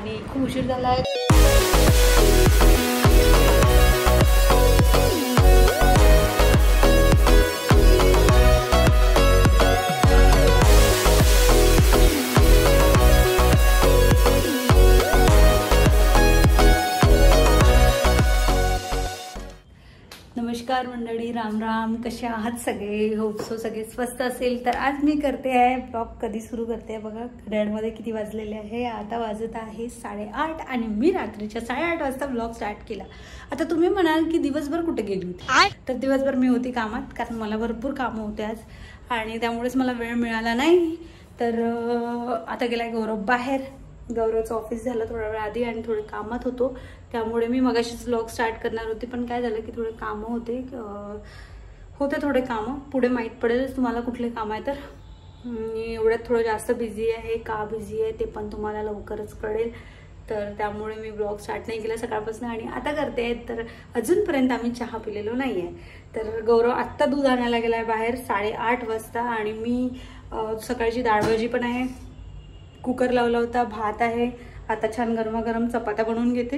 आणि खूप उशीर झाला आहे. नमस्कार मंडळी, राम राम. कसे आहात सगळे? होप सो सगळे स्वस्त असेल. तर आज मी करते आहे ब्लॉग. कधी सुरू करते आहे बघा, घड्याळमध्ये किती वाजलेले आहे. आता वाजत आहे 8:30 आणि मी रात्रीच्या 8:30 वाजता ब्लॉग स्टार्ट केला. आता तुम्ही म्हणाल की दिवसभर कुठे गेली होती? तर दिवसभर मी होती कामात, कारण मला भरपूर कामं होते आज आणि त्यामुळेच मला वेळ मिळाला नाही. तर आता गेलाय गौरव बाहेर. गौरवचं ऑफिस झालं थोडा वेळ आधी आणि थोडे कामात होतो, त्यामुळे मी मगाशीच व्लॉग स्टार्ट करणार होते. पण काय झालं की थोडे कामं होते थोडे कामं. पुढे माहीत पडेल तुम्हाला कुठले काम आहे. तर मी एवढ्यात थोडं जास्त बिझी आहे. का बिझी आहे ते पण तुम्हाला लवकरच कळेल. तर त्यामुळे मी ब्लॉग स्टार्ट नाही केला सकाळपासून आणि आता करते. तर अजूनपर्यंत आम्ही चहा पिलेलो नाही आहे. तर गौरव आत्ता दूध आणायला गेला आहे बाहेर 8:30 वाजता आणि मी सकाळची डाळभाजी पण आहे, कुकर लावला होता, भात आहे. आता छान गरमागरम चपात्या बनवून घेते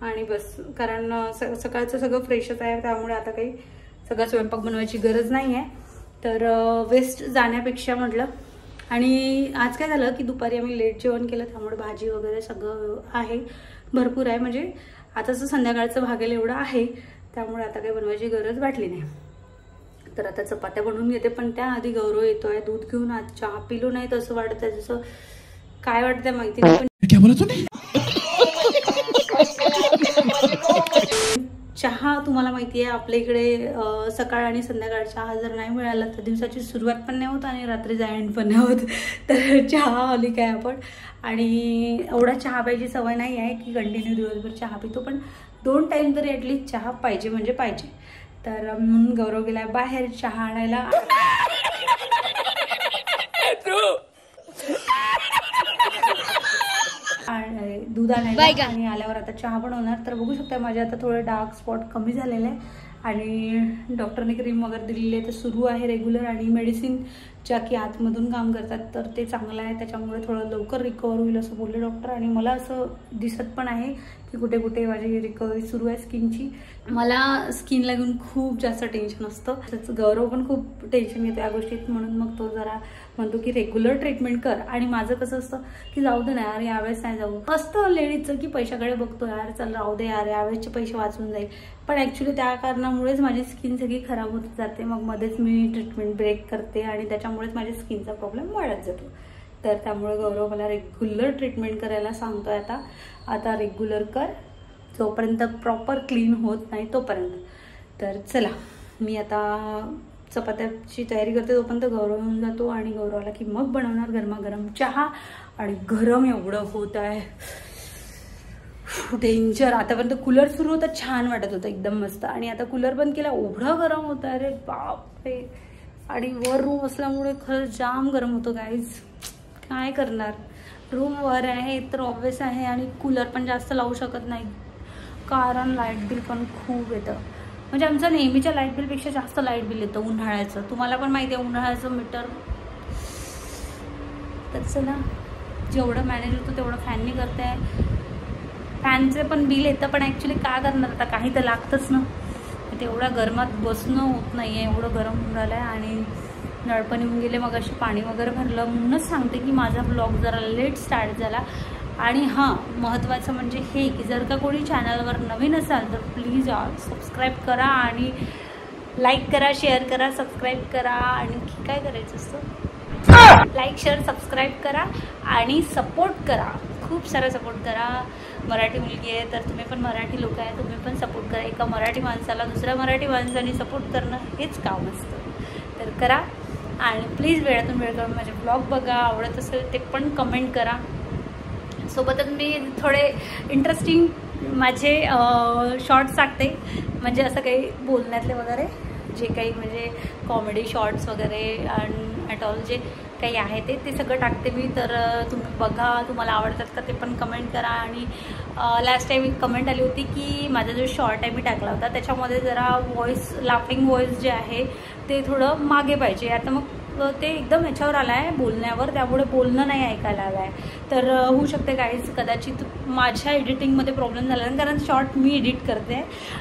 आणि बस. कारण सकाळचं सगळं फ्रेशच आहे, त्यामुळे आता काही सगळा स्वयंपाक बनवायची गरज नाही आहे. तर वेस्ट जाण्यापेक्षा म्हटलं. आणि आज काय झालं की दुपारी आम्ही लेट जेवण केलं, त्यामुळे भाजी वगैरे सगळं आहे, भरपूर आहे. म्हणजे आताचं संध्याकाळचं भागेल एवढं आहे, त्यामुळे आता काही बनवायची गरज वाटली नाही. तर आता चपात्या बनवून घेते. पण त्याआधी गौरव येतोय दूध घेऊन. आज चहा पिलो नाही तर असं वाटतंय जसं काय वाटतंय माहिती नाही, पण चहा तुम्हाला माहिती आहे आपल्या इकडे सकाळ आणि संध्याकाळ चहा जर नाही मिळाला तर दिवसाची सुरुवात पण नाही होत आणि रात्रीचा एंड पण नाही होत. तर चहा आली काय आपण. आणि एवढा चहा प्यायची सवय नाही आहे की कंटिन्यू दिवसभर चहा पितो, पण 2 टाइम तरी ॲटलिस्ट चहा पाहिजे म्हणजे पाहिजे. तर म्हणून गौरव गेलाय बाहेर चहा आणायला. दूध आणायला आणि आल्यावर आता चहा बनवणार. तर बघू शकता माझे आता थोडे डार्क स्पॉट कमी झालेले आहे आणि डॉक्टरने क्रीम वगैरे दिलेली आहे. तर सुरू आहे रेग्युलर आणि मेडिसिन ज्या की आतमधून काम करतात तर ते चांगलं आहे, त्याच्यामुळे थोडं लवकर रिकवर होईल असं बोलले डॉक्टर. आणि मला असं दिसत पण आहे की कुठे कुठे माझी रिकव्हरी सुरू आहे स्किनची. मला स्किनला घेऊन खूप जास्त टेन्शन असतं. तसंच गौरव पण खूप टेन्शन घेतो या गोष्टीत, म्हणून मग तो जरा म्हणतो की रेग्युलर ट्रीटमेंट कर. आणि माझं कसं असतं की जाऊ दे ना यार, यावेळेस नाही जाऊ. असतं लेडीजचं की पैशाकडे बघतो, यार चल राहू दे यार, यावेळेसचे पैसे वाचून जाईल. पण ॲक्च्युली त्या कारणामुळेच माझी स्किन सगळी खराब होत जाते. मग मध्येच मी ट्रीटमेंट ब्रेक करते आणि त्याच्यामुळेच माझ्या स्किनचा प्रॉब्लेम वाढत जातो. तर त्यामुळे गौरव मला रेग्युलर ट्रीटमेंट करायला सांगतोय. आता रेग्युलर कर, जोपर्यंत प्रॉपर क्लीन होत नाही तोपर्यंत. तर चला मी आता चपात्याची तयारी करते, तोपर्यंत गौरव येऊन जातो आणि गौरवला की मग बनवणार गरमागरम चहा. आणि गरम एवढं होत आहे, डेंजर. आतापर्यंत कूलर सुरू होतं, छान वाटत होतं एकदम मस्त. आणि आता कूलर बंद केला, एवढं गरम होतं अरे बापरे. आणि वर रूम असल्यामुळे खरंच जाम गरम होतं गाईज. काय करणार, रूम वर आहे तर ऑब्वियस आहे आणि कूलर पण जास्त लावू शकत नाही कारण लाईट बिल पण खूप येतं. म्हणजे आमचं नेहमीच्या लाईट बिलपेक्षा जास्त लाईट बिल येतं उन्हाळ्याचं. तुम्हाला पण माहिती आहे उन्हाळ्याचं मीटर. तर चला जेवढं मॅनेज होतं तेवढं फॅननी करते आहे. फॅनचे पण बिल येतं, पण ॲक्च्युली काय करणार आता, काही तर लागतंच ना. तेवढ्या गरमात बसणं होत नाही आहे, एवढं गरम होऊन राहिलं आहे. आणि नळपण येऊन गेले, मग अशी पाणी वगैरे भरलं. म्हणूनच सांगते की माझा ब्लॉग जरा लेट स्टार्ट झाला. आणि हां, महत्त्वाचं म्हणजे हे की जर का कोणी चॅनलवर नवीन असाल तर प्लीज सबस्क्राईब करा आणि लाईक करा, शेअर करा, सबस्क्राईब करा. आणि काय करायचं असतं, लाईक शेअर सबस्क्राईब करा आणि सपोर्ट करा, खूप सारा सपोर्ट करा. मराठी मुलगी आहे तर तुम्ही पण मराठी लोक आहे, तुम्ही पण सपोर्ट करा. एका मराठी माणसाला दुसऱ्या मराठी माणसाने सपोर्ट करणं हेच काम असतं. तर करा आणि प्लीज वेळातून वेळ काढून माझे ब्लॉग बघा. आवडत असेल ते पण कमेंट करा. सोबतच मी थोडे इंटरेस्टिंग माझे शॉर्ट्स टाकते, म्हणजे असं काही बोलण्यातले वगैरे जे काही म्हणजे कॉमेडी शॉर्ट्स वगैरे आणि ॲट ऑल जे काही आहे ते सगळं टाकते मी. तर तुम्ही बघा, तुम्हाला आवडतात का ते पण कमेंट करा. आणि लास्ट टाईम एक कमेंट आली होती की माझा जो शॉर्ट आहे मी टाकला होता त्याच्यामध्ये जरा व्हॉईस, लाफिंग व्हॉईस जे आहे ते थोडं मागे पाहिजे. आता मग ते एकदम ह्याच्यावर आलं आहे बोलण्यावर, त्यामुळे बोलणं नाही ऐकायला आलं आहे. तर होऊ शकते गाईज कदाचित माझ्या एडिटिंगमध्ये प्रॉब्लेम झाला नाही, कारण शॉर्ट मी एडिट करते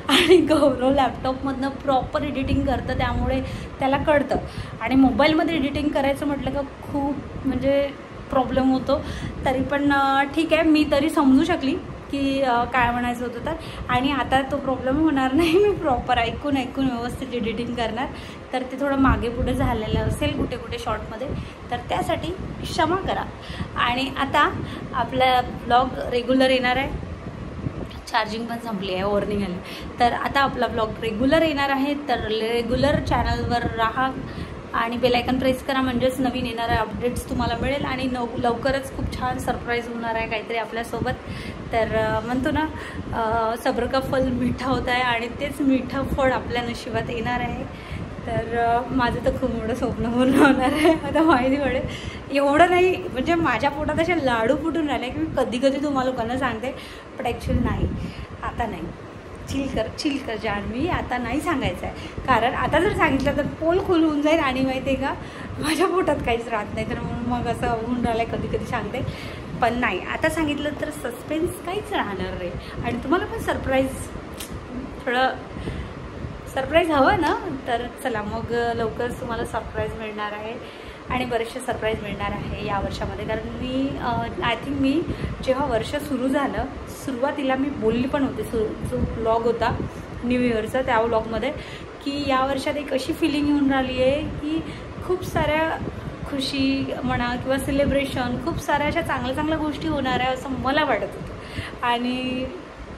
आणि गौरव लॅपटॉपमधनं प्रॉपर एडिटिंग करतं, त्यामुळे त्याला कळतं. आणि मोबाईलमध्ये एडिटिंग करायचं म्हटलं का खूप म्हणजे प्रॉब्लेम होतो. तरी पण ठीक आहे, मी तरी समजू शकली की काय म्हणायचं होतं तर. आणि आता तो प्रॉब्लेम होणार नाही, मी प्रॉपर ऐकून व्यवस्थित एडिटिंग करणार. तर ते थोडं मागे पुढे झालेलं असेल कुठे कुठे शॉर्टमध्ये, तर त्यासाठी क्षमा करा. आणि आता आपला ब्लॉग रेग्युलर येणार आहे. चार्जिंग पण संपली आहे, वॉर्निंग आली. तर आता आपला ब्लॉग रेग्युलर येणार आहे, तर रेग्युलर चॅनलवर राहा आणि बेल आयकन प्रेस करा, म्हणजेच नवीन येणारे अपडेट्स तुम्हाला मिळेल. आणि लवकरच खूप छान सरप्राईज होणार आहे काहीतरी आपल्यासोबत. तर म्हणतो ना सब्र का फल मीठा होत आहे, आणि तेच मिठं फळ आपल्या नशिबात येणार आहे. तर माझं तर खूप मोठं स्वप्न पूर्ण होणार आहे. आता माहिती पडेल, एवढं नाही म्हणजे माझ्या पोटात असे लाडू फुटून राहिले की मी कधी कधी तुम्हाला लोकांना सांगते, पण ॲक्च्युली नाही, आता नाही. चिल कर जान, मी आता नाही सांगायचं आहे. कारण आता जर सांगितलं तर पोल खोल होऊन जाईल, आणि माहिती आहे का माझ्या पोटात काहीच राहत नाही. तर मग असं होऊन राहिलं आहे, कधी कधी सांगते. पण नाही, आता सांगितलं तर सस्पेन्स काहीच राहणार नाही. आणि तुम्हाला पण थोडं सरप्राईज हवं ना. तर चला मग लवकरच तुम्हाला सरप्राईज मिळणार आहे, आणि बरेचसे सरप्राईज मिळणार आहे या वर्षामध्ये. कारण मी आय थिंक मी जेव्हा वर्ष सुरू झालं, सुरुवातीला मी बोलली पण होते, जो व्लॉग होता न्यू इयरचा, त्या व्लॉगमध्ये, की या वर्षात एक अशी फिलिंग येऊन राहिली आहे की खूप साऱ्या खुशी म्हणा किंवा सेलिब्रेशन, खूप साऱ्या अशा चांगल्या गोष्टी होणार आहे असं मला वाटत होतं. आणि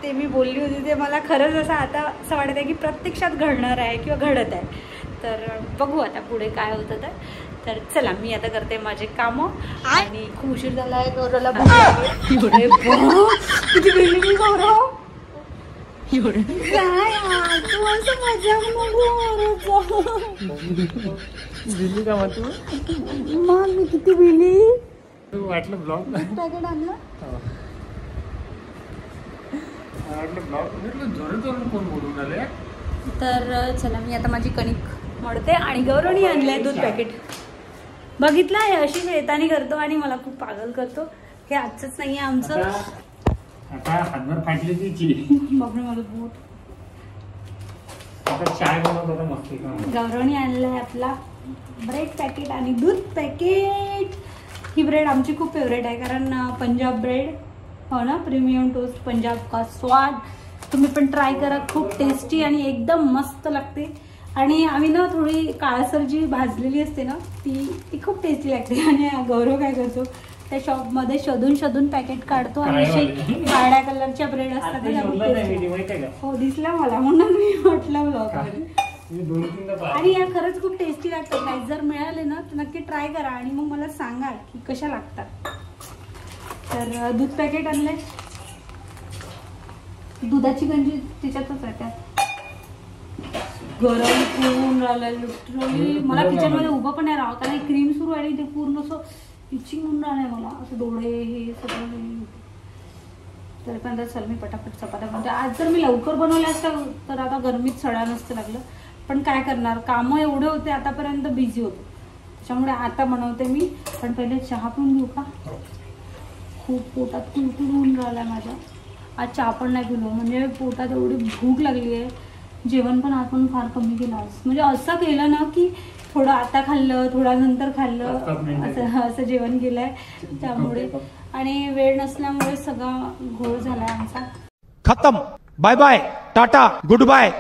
ते मी बोलली होती ते मला खरंच असं आता असं वाटत आहे की प्रत्यक्षात घडणार आहे किंवा घडत आहे. तर बघू आता पुढे काय होतं तर चला मी आता करते माझे कामं. आणि खूप उशीर झाला आहे, गौरवला किती बिल्ली मी गौरव काय तू असं मजा दिली का मग तू? मग मी किती बिली वाटलं ब्लॉग पॅकेट आणलं. कोण बोलून आले. तर चला मी आता माझी कणिक मळते, आणि गौरवनी आणलंय दूध पॅकेट. बघितलं आहे अशी शेतानी करतो आणि मला खूप पागल करतो. हे आजच नाहीये आमचं. आता हातभर फाटली तिची. बापरे मला बोट. आता चाय बनवत होता मस्ती. गौरवनी आणलाय आपला ब्रेड पॅकेट आणि दूध पॅकेट. ही ब्रेड आमची खूप फेवरेट आहे, कारण पंजाब ब्रेड हो ना, प्रीमियम टोस्ट पंजाब का स्वाद. तुम्ही पण ट्राय करा, खूप टेस्टी आणि एकदम मस्त लागते. आणि आम्ही ना थोडी काळसर जी भाजलेली असते ना ती खूप टेस्टी लागते. आणि गौरव काय करतो, त्या शॉपमध्ये शोधून पॅकेट काढतो आणि असे काळ्या कलरच्या ब्रेड असतात. हो दिसला मला, म्हणून मी म्हटलं ब्लॉग. आणि या खरंच खूप टेस्टी लागतात. नाही जर मिळाले ना तर नक्की ट्राय करा आणि मग मला सांगा की कशा लागतात. तर दूध पॅकेट आणलंय, दुधाची गंजी त्याच्यातच आहे. त्यात गरम होऊन राहिलं, मला किचन मध्ये उभं पण नाही राहावं, कारण क्रीम सुरू आहे आणि ते पूर्ण असं इचिंग होऊन राहिलंय मला, असं डोळे हे सगळं. तरी पण चल मी पटापट चपात्या बनवते. आज जर मी लवकर बनवल्या असतं तर आता गरमीत सडा नसतं लागलं, पण काय करणार, कामं एवढे होते आतापर्यंत, बिझी होतो, त्याच्यामुळे आता बनवते मी. पण पहिले चहा पिऊन घेऊ का, खूप पोटात कुरकुर होऊन राहिलाय माझ्या. आज चहा पण नाही पिलो, म्हणजे पोटात एवढी भूक लागली आहे. जेवण पण आपण फार कमी केलं आज, म्हणजे असं केलं ना की थोडं आता खाल्लं, थोडा नंतर खाल्लं, असं जेवण केलंय. त्यामुळे आणि वेळ नसल्यामुळे सगळा घोळ झालाय आमचा. खत्म. Bye bye, tata, good bye.